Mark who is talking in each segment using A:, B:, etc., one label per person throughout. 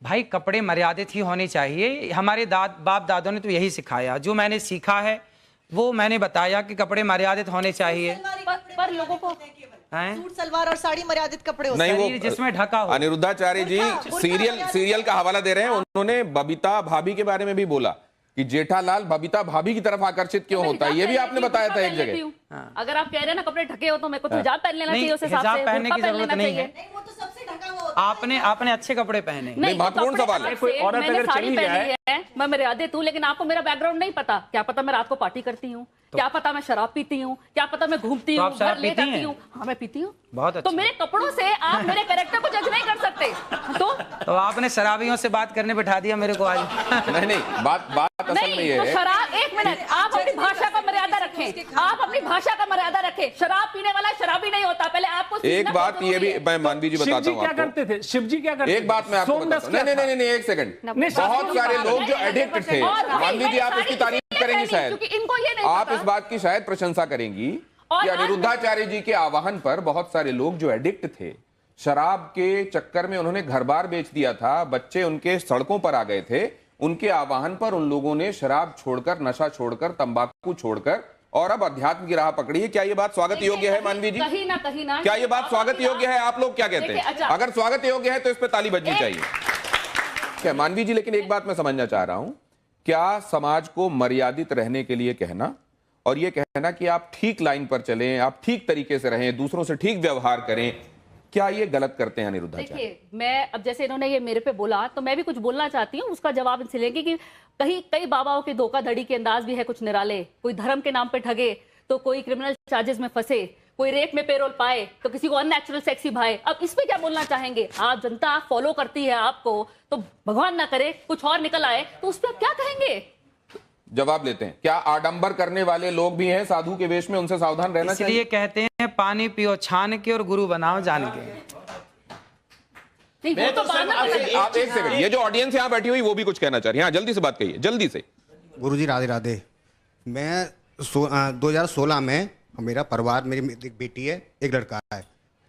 A: भाई कपड़े मर्यादित ही होने चाहिए। हमारे बाप दादों ने तो यही सिखाया, जो मैंने सीखा है वो मैंने बताया कि कपड़े मर्यादित होने चाहिए।
B: पर लोगों को सूट सलवार और साड़ी मर्यादित कपड़े होते हैं,
A: नहीं वो जिसमें ढका हो।
C: अनिरुद्धाचार्य जी सीरियल का हवाला दे रहे हैं, उन्होंने बबीता भाभी के बारे में भी बोला कि जेठालाल बबीता भाभी की तरफ आकर्षित क्यों होता है, ये भी आपने बताया था एक जगह।
B: अगर आप कह रहे हैं ना कपड़े ढके हो तो मेरे को तो हिजाब पहन लेना चाहिए, उस हिसाब से
A: हिजाब पहनने की जरूरत नहीं है।
B: वो तो सबसे ढका हुआ होता है।
A: आपने अच्छे कपड़े पहने।
C: नहीं, महत्वपूर्ण सवाल है।
D: कोई औरत अगर चली जाए,
B: मैं मर्यादित हूँ, लेकिन आपको मेरा बैकग्राउंड नहीं पता। क्या पता मैं रात को पार्टी करती हूँ, क्या पता मैं शराब पीती हूँ, क्या पता मैं घूमती हूँ, घर ले जाती हूँ। हाँ मैं पीती हूँ।
A: बहुत अच्छा।
B: तो मेरे कपड़ों से आप मेरे कैरेक्टर को जज नहीं कर सकते। तो
A: आपने शराबियों से बात करने बिठा दिया मेरे को आज।
C: नहीं, बात असल में ये है।
B: शराब, एक मिनट, आप अपनी भाषा का मर्यादा रखें, आप अपनी भाषा का मर्यादा रखें। शराब पीने वाला शराबी नहीं होता। पहले आपको
C: एक बात ये भी मैं मानवी जी बताता हूँ,
D: क्या करते थे शिव जी, क्या करते थे?
C: एक बात मैं आपको बताता हूँ। नहीं, एक सेकंड। बहुत सारे लोग जो एडिक्ट थे, मानवी जी आप इसकी तारीफ करेंगी शायद, आप इस बात की शायद प्रशंसा करेंगी कि अनिरुद्धाचार्य जी के आह्वान पर बहुत सारे लोग जो एडिक्ट थे, शराब के चक्कर में उन्होंने घर बार बेच दिया था, बच्चे उनके सड़कों पर आ गए थे, उनके आह्वान पर उन लोगों ने शराब छोड़कर, नशा छोड़कर, तंबाकू छोड़कर और अब अध्यात्म की राह पकड़ी है। क्या ये बात स्वागत योग्य है मानवी जी?
B: कहीं ना
C: क्या ये बात स्वागत योग्य है? आप लोग क्या कहते हैं? अगर स्वागत योग्य है तो इस पर ताली बजनी चाहिए। क्या मानवी जी, लेकिन एक बात मैं समझना चाह रहा हूं, क्या समाज को मर्यादित रहने के लिए कहना और ये कहना कि आप ठीक लाइन पर चलें, आप ठीक तरीके से रहें, दूसरों से ठीक व्यवहार करें, क्या ये गलत करते हैं अनिरुद्धाचार्य?
B: देखिए, मैं अब जैसे इन्होंने ये मेरे पे बोला तो मैं भी कुछ बोलना चाहती हूँ, उसका जवाब इनसे लेंगे कि कई बाबाओं के धोखाधड़ी के अंदाज भी है कुछ निराले। कोई धर्म के नाम पे ठगे तो कोई क्रिमिनल चार्जेस में फंसे, कोई रेप में पेरोल पाए तो किसी को अननेचुरल सेक्सी भाए। अब इस पे क्या बोलना चाहेंगे? आप जनता फॉलो करती है आपको, तो भगवान ना करे कुछ और निकल आए तो उस पर आप क्या कहेंगे?
C: जवाब लेते हैं। क्या आडंबर करने वाले लोग भी हैं साधु के वेश में, उनसे सावधान रहना चाहिए?
A: इसलिए कहते हैं पानी पियो छान के और गुरु बनाओ जान के।
B: नहीं, तो
C: आप एक सेकंड, ये जो ऑडियंस यहाँ बैठी हुई वो भी कुछ कहना चाह रही है। हाँ, जल्दी से बात कहिए, जल्दी से।
E: गुरुजी राधे राधे। मैं 2016 में, मेरा परिवार, मेरी एक बेटी है, एक लड़का है,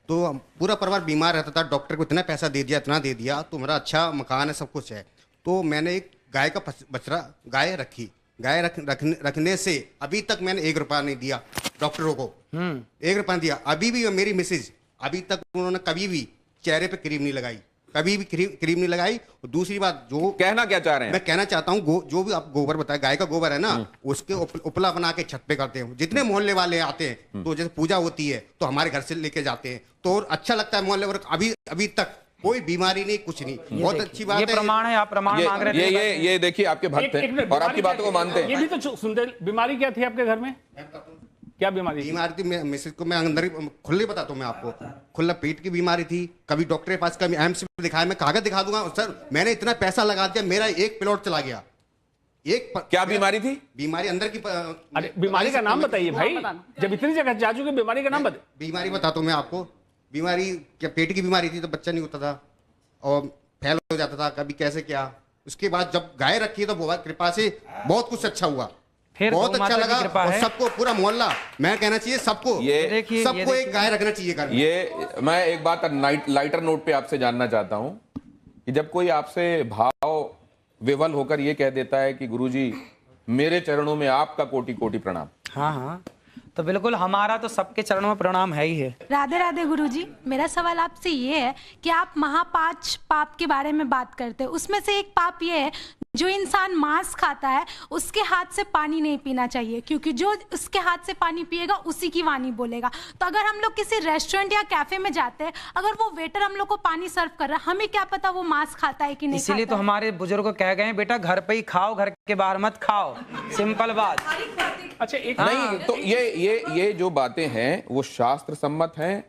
E: तो पूरा परिवार बीमार रहता था। डॉक्टर को इतना पैसा दे दिया, इतना दे दिया, तो मेरा अच्छा मकान है, सब कुछ है। तो मैंने एक गाय का बछड़ा गाय रखी। गाय रखने से अभी तक मैंने 1 रुपया नहीं दिया डॉक्टरों को। 1 रुपया दिया। अभी भी मेरी मिसेज, अभी तक उन्होंने कभी भी चेहरे पे क्रीम नहीं लगाई, कभी भी क्रीम नहीं लगाई। और दूसरी बात, जो
C: कहना क्या चाह रहे हैं?
E: मैं कहना चाहता हूँ, जो भी आप गोबर बताया, गाय का गोबर है ना, उसके उपला बना के छत पे करते हैं। जितने मोहल्ले वाले आते हैं, तो जैसे पूजा होती है तो हमारे घर से लेके जाते हैं, तो अच्छा लगता है मोहल्ले वर्ग। अभी तक कोई बीमारी नहीं, कुछ नहीं। बहुत अच्छी बात है।
A: ये प्रमाण है, आप प्रमाण मांग रहे थे।
C: ये देखिए, आपके भक्त हैं और आपकी बातों को मानते हैं।
D: ये भी तो सुनते। बीमारी क्या थी आपके घर में? क्या बीमारी
E: थी? मिसेज को मैं अंदर खुले बताता हूँ मैं आपको, खुला पेट की बीमारी थी। कभी डॉक्टर के पास, कभी एम्स में दिखाया, मैं कागज दिखा दूंगा सर, मैंने इतना पैसा लगा दिया, मेरा 1 प्लॉट चला गया।
C: क्या बीमारी थी?
E: बीमारी अंदर की।
D: अरे बीमारी का नाम बताइए भाई, जब इतनी जगह जा चुके, बीमारी का नाम बताइए।
E: बीमारी बताता हूँ मैं आपको। बीमारी क्या, पेट की बीमारी थी, तो बच्चा नहीं होता था और फैल हो जाता था, कभी कैसे क्या। उसके बाद जब गाय रखी तो बहुत कृपा से बहुत कुछ अच्छा हुआ, बहुत अच्छा लगा। और सबको, पूरा मोहल्ला, मैं कहना चाहिए सबको, सबको एक गाय रखना चाहिए घर में।
C: ये मैं एक बात लाइटर नोट पे आपसे जानना चाहता हूं कि जब कोई आपसे भाव विवल होकर ये कह देता है कि गुरुजी मेरे चरणों में आपका कोटि कोटि प्रणाम।
A: हाँ, तो बिल्कुल हमारा तो सबके चरणों में प्रणाम है ही है।
F: राधे राधे गुरुजी, मेरा सवाल आपसे ये है कि आप 5 पाप के बारे में बात करते हैं, उसमें से एक पाप ये है, जो इंसान मांस खाता है उसके हाथ से पानी नहीं पीना चाहिए, क्योंकि जो उसके हाथ से पानी पिएगा उसी की वाणी बोलेगा। तो अगर हम लोग किसी रेस्टोरेंट या कैफे में जाते हैं, अगर वो वेटर हम लोग को पानी सर्व कर रहा है, हमें क्या पता वो मांस खाता है कि नहीं।
A: इसीलिए तो हमारे बुजुर्ग कह गए बेटा घर पे ही खाओ, घर के बाहर मत खाओ, सिंपल बात।
D: अच्छा, एक
C: नहीं तो ये जो बातें हैं वो शास्त्र सम्मत हैं,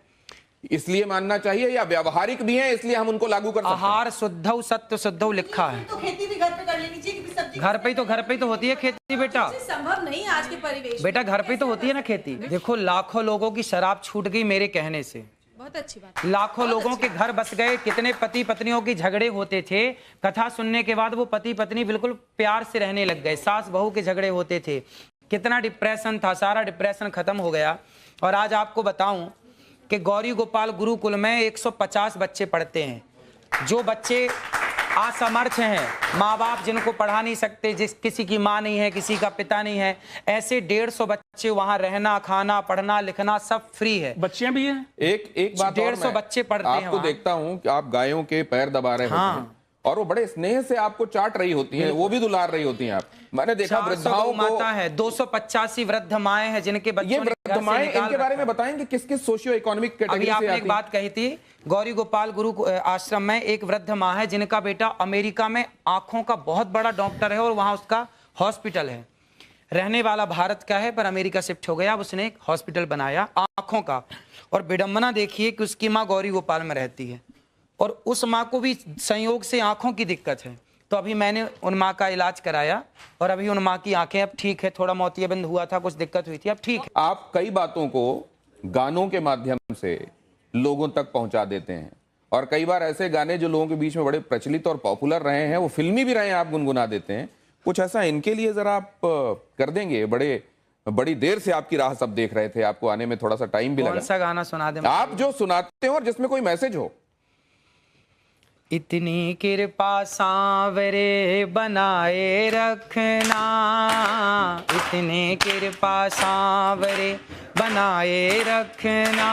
C: इसलिए मानना चाहिए, या व्यवहारिक भी हैं इसलिए हम उनको लागू कर सकते हैं?
A: आहार शुद्धौ सत्य शुद्धौ लिखा है।
B: तो खेती भी घर पे कर लेनी चाहिए, क्योंकि सब्जी
A: घर पे ही तो होती है खेती बेटा।
B: संभव नहीं आज के परिवेश।
A: बेटा घर पे तो होती है ना खेती। देखो लाखों लोगों की शराब छूट गई मेरे कहने से।
B: बहुत अच्छी बात।
A: लाखों लोगों के घर बस गए। कितने पति पत्नियों के झगड़े होते थे, कथा सुनने के बाद वो पति पत्नी बिल्कुल प्यार से रहने लग गए। सास बहू के झगड़े होते थे, कितना डिप्रेशन था, सारा डिप्रेशन खत्म हो गया। और आज आपको बताऊं कि गौरी गोपाल गुरुकुल में 150 बच्चे पढ़ते हैं। जो बच्चे असमर्थ हैं, माँ बाप जिनको पढ़ा नहीं सकते, जिस किसी की माँ नहीं है, किसी का पिता नहीं है, ऐसे 150 बच्चे वहाँ रहना, खाना, पढ़ना, लिखना सब फ्री है।
D: बच्चियां भी हैं।
C: एक बात
A: 150 बच्चे पढ़ते हैं
C: आपको
A: वहाँ।
C: देखता हूँ कि आप गायों के पैर दबा रहे होते हैं और वो बड़े स्नेह से आपको चाट रही होती हैं, वो भी दुलार रही होती हैं। आप मैंने देखा
A: 400
C: वृद्धाओं को,
A: माता है, 285 वृद्ध माएं हैं जिनके बच्चों
C: ये
A: ने
C: वृद्ध
A: घर से
C: माएं,
A: निकाल
C: इनके बारे में
A: रखा है।
C: बताएंगे किस किस सोशियो इकोनॉमिक
A: अभी
C: कैटेगरी से
A: आपने
C: आती
A: एक बात कही थी, गौरी गोपाल गुरु आश्रम में एक वृद्ध माँ है जिनका बेटा अमेरिका में आंखों का बहुत बड़ा डॉक्टर है और वहां उसका हॉस्पिटल है। रहने वाला भारत का है पर अमेरिका शिफ्ट हो गया, अब उसने एक हॉस्पिटल बनाया आंखों का। और विडंबना देखिए कि उसकी माँ गौरी गोपाल में रहती है और उस माँ को भी संयोग से आंखों की दिक्कत है। तो अभी मैंने उन माँ का इलाज कराया और अभी उन माँ की आंखें अब ठीक है, थोड़ा मोतियाबिंद हुआ था, कुछ दिक्कत हुई थी, अब ठीक है।
C: आप कई बातों को गानों के माध्यम से लोगों तक पहुंचा देते हैं और कई बार ऐसे गाने जो लोगों के बीच में बड़े प्रचलित और पॉपुलर रहे हैं, वो फिल्मी भी रहे हैं, आप गुनगुना देते हैं। कुछ ऐसा इनके लिए जरा आप कर देंगे? बड़ी देर से आपकी राह सब देख रहे थे, आपको आने में थोड़ा सा टाइम भी लगा।
A: कौन सा गाना सुना दे
C: आप जो सुनाते हो और जिसमें कोई मैसेज हो।
A: इतनी कृपा सांवरे बनाए रखना, इतनी कृपा सांवरे बनाए रखना,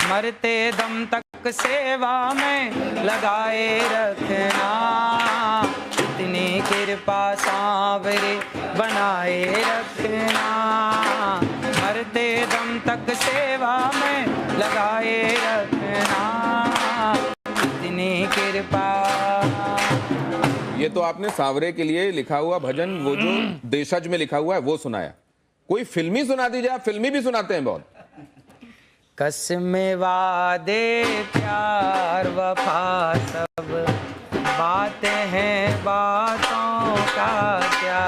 A: मरते दम तक सेवा में लगाए रखना, इतनी कृपा सांवरे बनाए रखना, मरते दम तक सेवा में लगाए रखना, कृपा।
C: ये तो आपने सांवरे के लिए लिखा हुआ भजन, वो जो देशज में लिखा हुआ है वो सुनाया। कोई फिल्मी सुना दीजिए, आप फिल्मी भी सुनाते हैं बहुत।
A: कसमें वादे प्यार वफा सब बातें हैं बातों का क्या,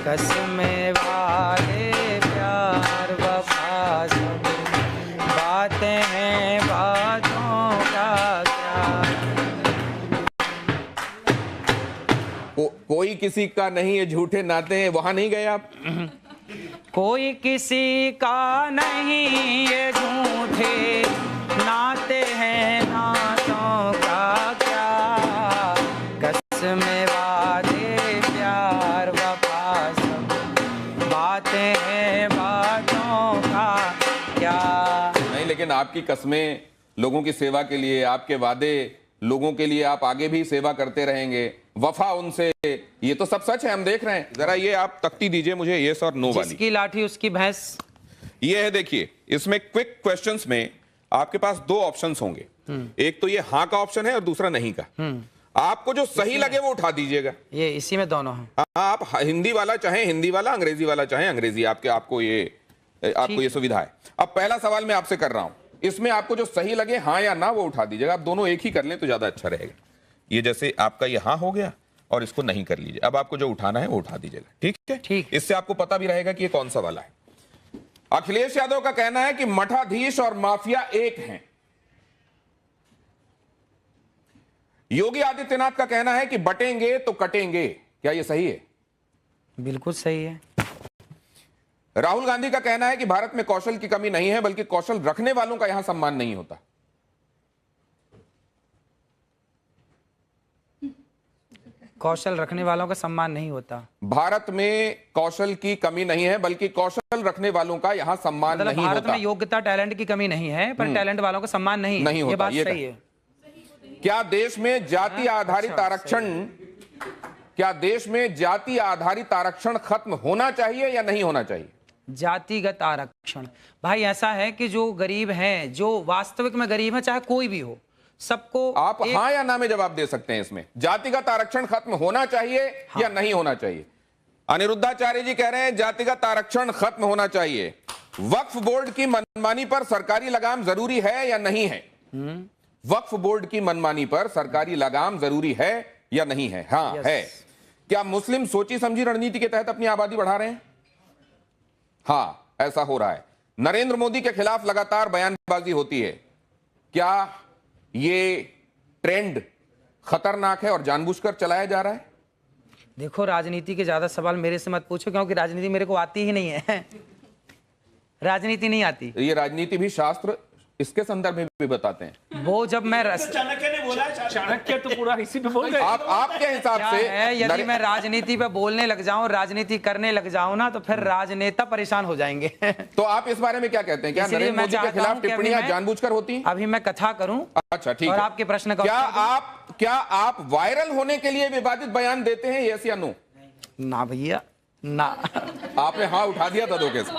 A: कसमें वादे प्यार वफा सब बातें हैं बातों का क्या।
C: कोई किसी का नहीं है, झूठे नाते हैं, वहां नहीं गए आप?
A: कोई किसी का नहीं ये झूठे नाते हैं नातों का क्या, कसमें वादे प्यार वफा सब बातें हैं बातों का क्या।
C: नहीं, लेकिन आपकी कस्में लोगों की सेवा के लिए, आपके वादे लोगों के लिए, आप आगे भी सेवा करते रहेंगे, वफा उनसे, ये तो सब सच है, हम देख रहे हैं। जरा ये आप तख्ती दीजिए मुझे, यस और नो वाली।
A: जिसकी लाठी उसकी भैंस।
C: ये है, देखिए इसमें क्विक क्वेश्चंस में आपके पास दो ऑप्शंस होंगे, एक तो ये हाँ का ऑप्शन है और दूसरा नहीं का। आपको जो सही लगे वो उठा दीजिएगा।
A: ये इसी में दोनों हैं।
C: आप हिंदी वाला चाहे हिंदी वाला, अंग्रेजी वाला चाहे अंग्रेजी, आपको ये सुविधा है। अब पहला सवाल मैं आपसे कर रहा हूं, इसमें आपको जो सही लगे हाँ या ना वो उठा दीजिएगा। आप दोनों एक ही कर लें तो ज्यादा अच्छा रहेगा। ये जैसे आपका ये हाँ हो गया और इसको नहीं कर लीजिए। अब आपको जो उठाना है वो उठा दीजिएगा, ठीक है?
A: ठीक।
C: इससे आपको पता भी रहेगा कि ये कौन सा वाला है। अखिलेश यादव का कहना है कि मठाधीश और माफिया एक हैं। योगी आदित्यनाथ का कहना है कि बटेंगे तो कटेंगे। क्या ये सही है?
A: बिल्कुल सही है।
C: राहुल गांधी का कहना है कि भारत में कौशल की कमी नहीं है, बल्कि कौशल रखने वालों का यहां सम्मान नहीं होता।
A: कौशल रखने वालों का सम्मान नहीं होता।
C: भारत में कौशल की कमी नहीं है, बल्कि कौशल रखने वालों का यहां सम्मान
A: मतलब
C: नहीं
A: भारत
C: होता।
A: में योग्यता टैलेंट की कमी नहीं है, पर टैलेंट वालों का सम्मान नहीं
C: होता।
A: ये बात सही है।
C: क्या देश में जाति आधारित आरक्षण, क्या देश में जाति आधारित आरक्षण खत्म होना चाहिए या नहीं होना चाहिए?
A: जातिगत आरक्षण, भाई ऐसा है कि जो गरीब हैं, जो वास्तविक में गरीब है, चाहे कोई भी हो, सबको
C: आप हाँ या ना में जवाब दे सकते हैं। इसमें जातिगत आरक्षण खत्म होना चाहिए या नहीं होना चाहिए? अनिरुद्धाचार्य जी कह रहे हैं जातिगत आरक्षण खत्म होना चाहिए। वक्फ बोर्ड की मनमानी पर सरकारी लगाम जरूरी है या नहीं है? वक्फ बोर्ड की मनमानी पर सरकारी लगाम जरूरी है या नहीं है? हाँ है। क्या मुस्लिम सोची समझी रणनीति के तहत अपनी आबादी बढ़ा रहे हैं? हाँ, ऐसा हो रहा है। नरेंद्र मोदी के खिलाफ लगातार बयानबाजी होती है। क्या ये ट्रेंड खतरनाक है और जानबूझकर चलाया जा रहा है?
A: देखो, राजनीति के ज्यादा सवाल मेरे से मत पूछो, क्योंकि राजनीति मेरे को आती ही नहीं है। राजनीति नहीं आती।
C: ये राजनीति भी शास्त्र इसके संदर्भ में भी बताते हैं।
A: वो जब मैं
D: चाणक्य ने बोला, चाणक्य तो पूरा इसी पे बोल रहे।
C: आपके हिसाब
A: क्या
C: से
A: है, यदि मैं राजनीति पे बोलने लग जाऊं, राजनीति करने लग जाऊं ना, तो फिर राजनेता परेशान हो जाएंगे।
C: तो आप इस बारे में क्या कहते हैं? क्या
A: इसलिए
C: नरेंद्र
A: मैं
C: मोदी के
A: चाहता हूं
C: खिलाफ
A: कि अभी
C: टिप्पणियां
A: मैं-
C: जानबूझकर होती हैं?
A: अभी मैं कथा करूं
C: अच्छा, ठीक
A: और
C: है।
A: आपके प्रश्न का
C: क्या आप वायरल होने के लिए विवादित बयान देते हैं, यस या नो?
A: ना भैया ना।
C: आपने हाँ उठा दिया था धोखे से।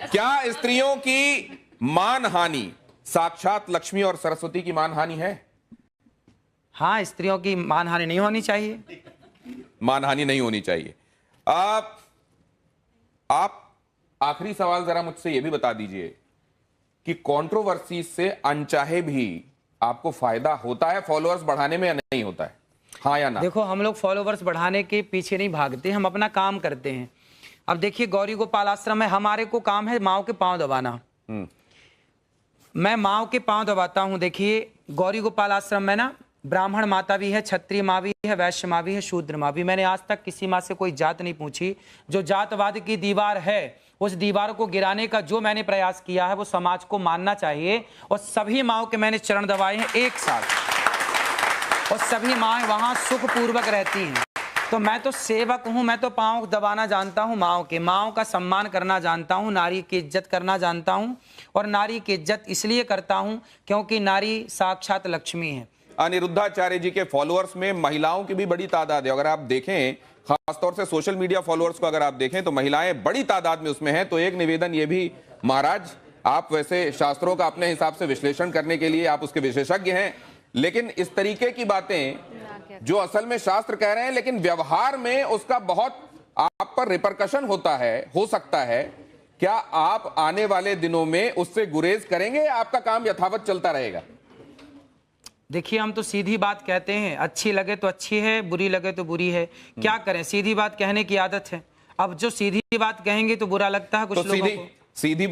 C: क्या स्त्रियों की मानहानि साक्षात लक्ष्मी और सरस्वती की मानहानि है?
A: हाँ, स्त्रियों की मानहानि नहीं होनी चाहिए।
C: मानहानि नहीं होनी चाहिए। आप आखिरी सवाल जरा मुझसे यह भी बता दीजिए कि कंट्रोवर्सी से अनचाहे भी आपको फायदा होता है फॉलोअर्स बढ़ाने में या नहीं होता है? हाँ या ना?
A: देखो, हम लोग फॉलोवर्स बढ़ाने के पीछे नहीं भागते, हम अपना काम करते हैं। अब देखिए, गौरी गोपाल आश्रम है, हमारे को काम है माओ के पांव दबाना। मैं माओ के पांव दबाता हूं। देखिए, गौरी गोपाल आश्रम में ना ब्राह्मण माता भी है, क्षत्रिय माँ भी है, वैश्य माँ भी है, शूद्र माँ भी। मैंने आज तक किसी माँ से कोई जात नहीं पूछी। जो जातवाद की दीवार है, उस दीवार को गिराने का जो मैंने प्रयास किया है, वो समाज को मानना चाहिए। और सभी माओ के मैंने चरण दबाए हैं एक साथ, और सभी माएँ वहाँ सुखपूर्वक रहती हैं। तो मैं तो सेवक हूँ, मैं तो पाँव दबाना जानता हूँ माओ के, माओ का सम्मान करना जानता हूँ, नारी की इज्जत करना जानता हूँ। और नारी की इज्जत इसलिए करता हूँ क्योंकि नारी साक्षात लक्ष्मी है।
C: अनिरुद्धाचार्य जी के फॉलोअर्स में महिलाओं की भी बड़ी तादाद है। अगर आप देखें, खासतौर से सोशल मीडिया फॉलोअर्स को अगर आप देखें, तो महिलाएं बड़ी तादाद में उसमें हैं। तो एक निवेदन ये भी, महाराज, आप वैसे शास्त्रों का अपने हिसाब से विश्लेषण करने के लिए आप उसके विशेषज्ञ हैं, लेकिन इस तरीके की बातें जो असल में शास्त्र कह रहे हैं, लेकिन व्यवहार में उसका बहुत आप पर रिपरकशन होता है, हो सकता है। क्या आप आने वाले दिनों में उससे गुरेज करेंगे या आपका काम यथावत चलता रहेगा?
A: देखिए, हम तो सीधी बात कहते हैं, अच्छी लगे तो अच्छी है, बुरी लगे तो बुरी है। क्या करें, सीधी बात कहने की आदत है। अब जो सीधी बात कहेंगे तो बुरा लगता है कुछ लोगों को।
C: सीधी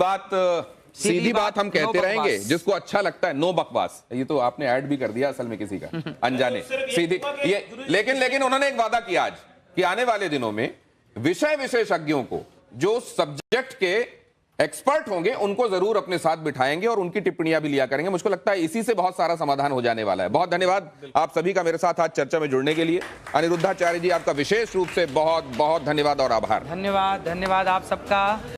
C: बात हम कहते रहेंगे, जिसको अच्छा लगता है। नो बकवास, ये तो आपने ऐड भी कर दिया असल में किसी का अनजाने। सीधी ये, लेकिन उन्होंने एक वादा किया आज कि आने वाले दिनों में विषय विशेषज्ञों को, जो सब्जेक्ट के एक्सपर्ट होंगे, उनको जरूर अपने साथ बिठाएंगे और उनकी टिप्पणियां भी लिया करेंगे। मुझको लगता है इसी से बहुत सारा समाधान हो जाने वाला है। बहुत धन्यवाद आप सभी का मेरे साथ आज चर्चा में जुड़ने के लिए। अनिरुद्धाचार्य जी, आपका विशेष रूप से बहुत बहुत धन्यवाद और आभार।
A: धन्यवाद, धन्यवाद आप सबका।